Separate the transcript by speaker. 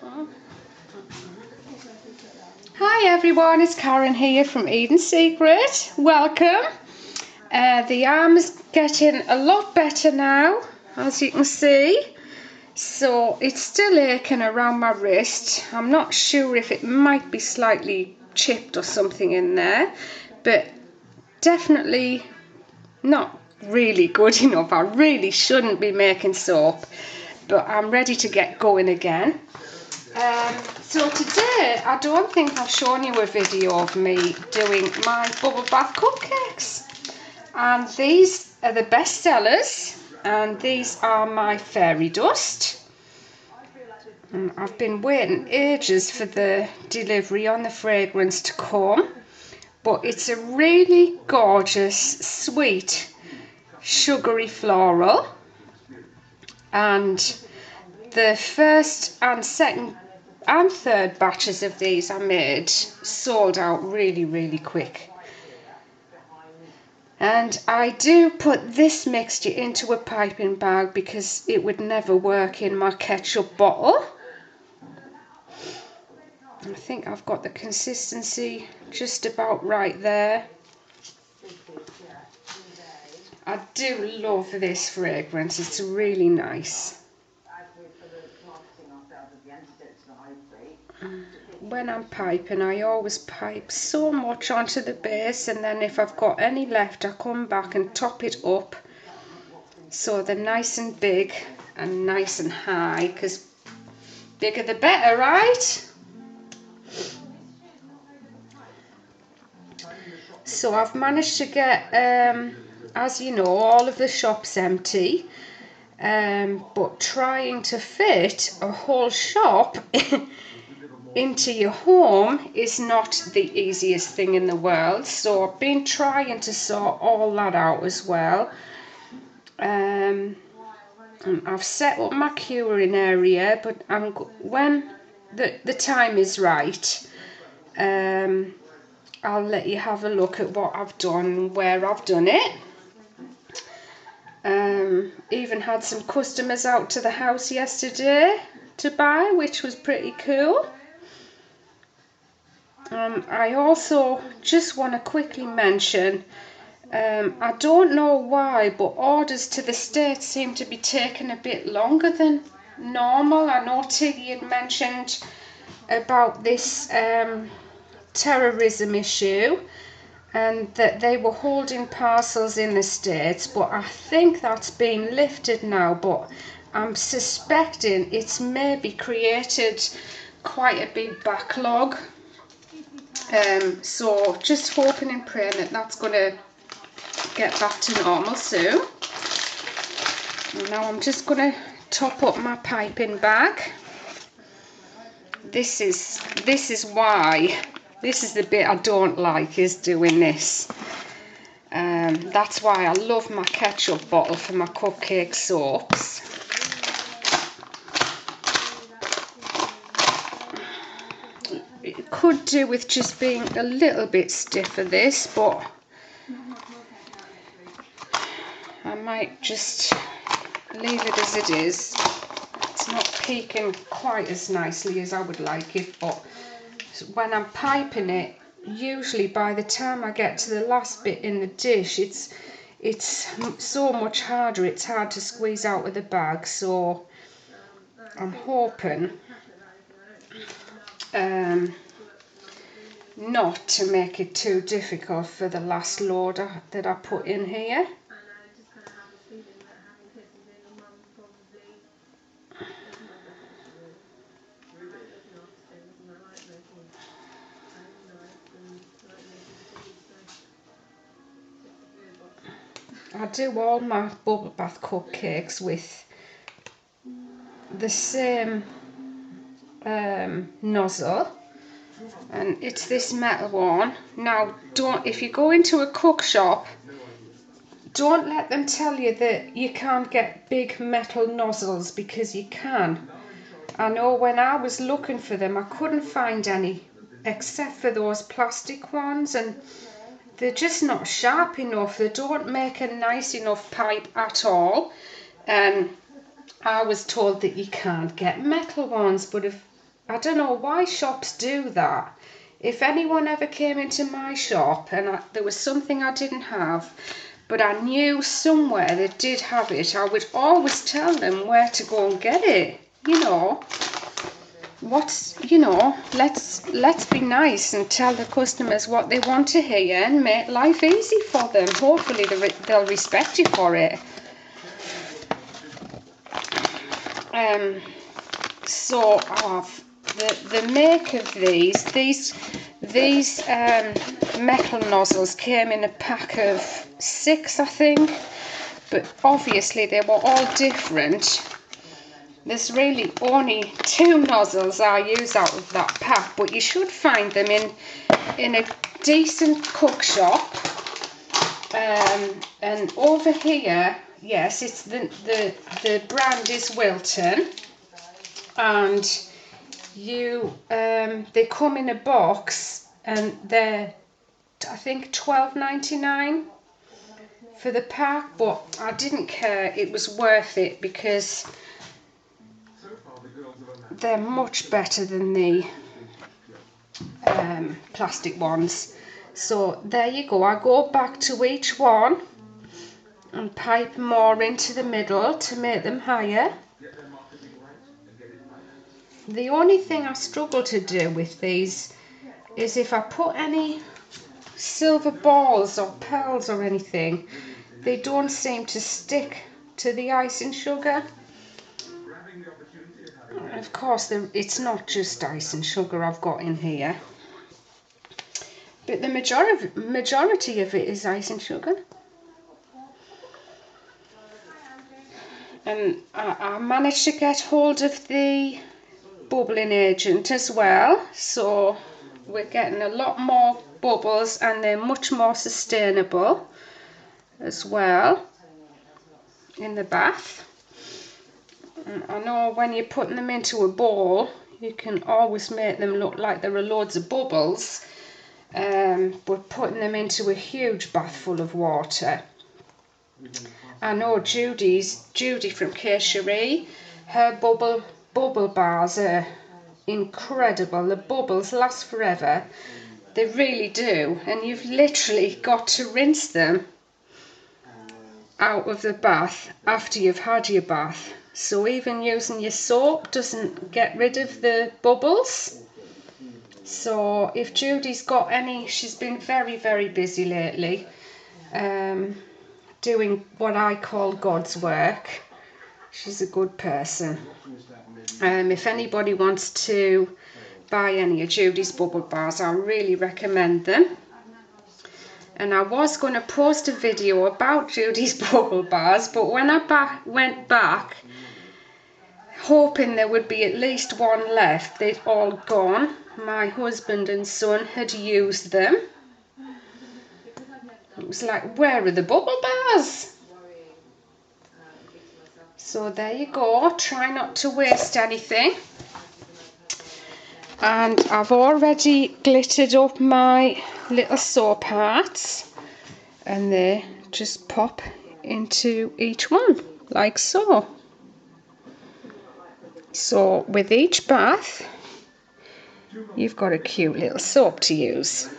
Speaker 1: Hi everyone, it's Karen here from Eden Secret. Welcome. The arm is getting a lot better now, as you can see. So it's still aching around my wrist. I'm not sure if it might be slightly chipped or something in there, but definitely not really good enough. I really shouldn't be making soap, but I'm ready to get going again. So today, I don't think I've shown you a video of me doing my bubble bath cupcakes. And these are the best sellers, and these are my fairy dust. And I've been waiting ages for the delivery on the fragrance to come. But it's a really gorgeous, sweet, sugary floral. And the first and second and third batches of these I made sold out really quick. And I do put this mixture into a piping bag because it would never work in my ketchup bottle. I think I've got the consistency just about right there. I do love this fragrance, it's really nice. When I'm piping, I always pipe so much onto the base, and then if I've got any left, I come back and top it up so they're nice and big and nice and high, because bigger the better, right? So I've managed to get, as you know, all of the shops empty, but trying to fit a whole shop into your home is not the easiest thing in the world, so I've been trying to sort all that out as well. And I've set up my curing area, but when the time is right, I'll let you have a look at what I've done, where I've done it. Even had some customers out to the house yesterday to buy, which was pretty cool. I also just want to quickly mention, I don't know why, but orders to the States seem to be taking a bit longer than normal. I know Tiggy had mentioned about this terrorism issue, and that they were holding parcels in the States, but I think that's been lifted now, but I'm suspecting it's maybe created quite a big backlog. So just hoping and praying that that's going to get back to normal soon. And now I'm just going to top up my piping bag. This is why, this is the bit I don't like, is doing this. That's why I love my ketchup bottle for my cupcake soaps. It could do with just being a little bit stiffer, this, but I might just leave it as it is. It's not peaking quite as nicely as I would like it, but when I'm piping it, usually by the time I get to the last bit in the dish, it's so much harder. It's hard to squeeze out with the bag, so I'm hoping not to make it too difficult for the last load that I put in here. I do all my bubble bath cupcakes with the same nozzle, and it's this metal one. Now, if you go into a cook shop, don't let them tell you that you can't get big metal nozzles, because you can. I know when I was looking for them, I couldn't find any except for those plastic ones, and they're just not sharp enough. They don't make a nice enough pipe at all. And I was told that you can't get metal ones, but I don't know why shops do that. If anyone ever came into my shop and there was something I didn't have, but I knew somewhere that did have it, I would always tell them where to go and get it. You know, let's be nice and tell the customers what they want to hear and make life easy for them. Hopefully they'll respect you for it. So the make of these metal nozzles came in a pack of 6, I think, but obviously they were all different. There's really only 2 nozzles I use out of that pack, but you should find them in a decent cook shop. And over here, yes, it's the brand is Wilton, and they come in a box, and they're, I think, $12.99 for the pack, but I didn't care. It was worth it because they're much better than the plastic ones. So there you go. I go back to each one and pipe more into the middle to make them higher. The only thing I struggle to do with these is if I put any silver balls or pearls or anything, they don't seem to stick to the icing sugar. Of course, it's not just icing sugar I've got in here, but the majority of it is icing sugar. And I managed to get hold of the bubbling agent as well, so we're getting a lot more bubbles, and they're much more sustainable as well in the bath. And I know when you're putting them into a bowl, you can always make them look like there are loads of bubbles, but putting them into a huge bath full of water. I know Judy from K-Cherie, her bubble bars are incredible. The bubbles last forever. They really do, and you've literally got to rinse them out of the bath after you've had your bath. So even using your soap doesn't get rid of the bubbles. So if Judy's got any, she's been very, very busy lately, doing what I call God's work. She's a good person. If anybody wants to buy any of Judy's bubble bars, I really recommend them. And I was going to post a video about Judy's bubble bars, but when I went back, hoping there would be at least one left, they'd all gone. My husband and son had used them. It was like, where are the bubble bars? So there you go. Try not to waste anything. And I've already glittered up my little soap hearts, and they just pop into each one like so. So with each bath, you've got a cute little soap to use.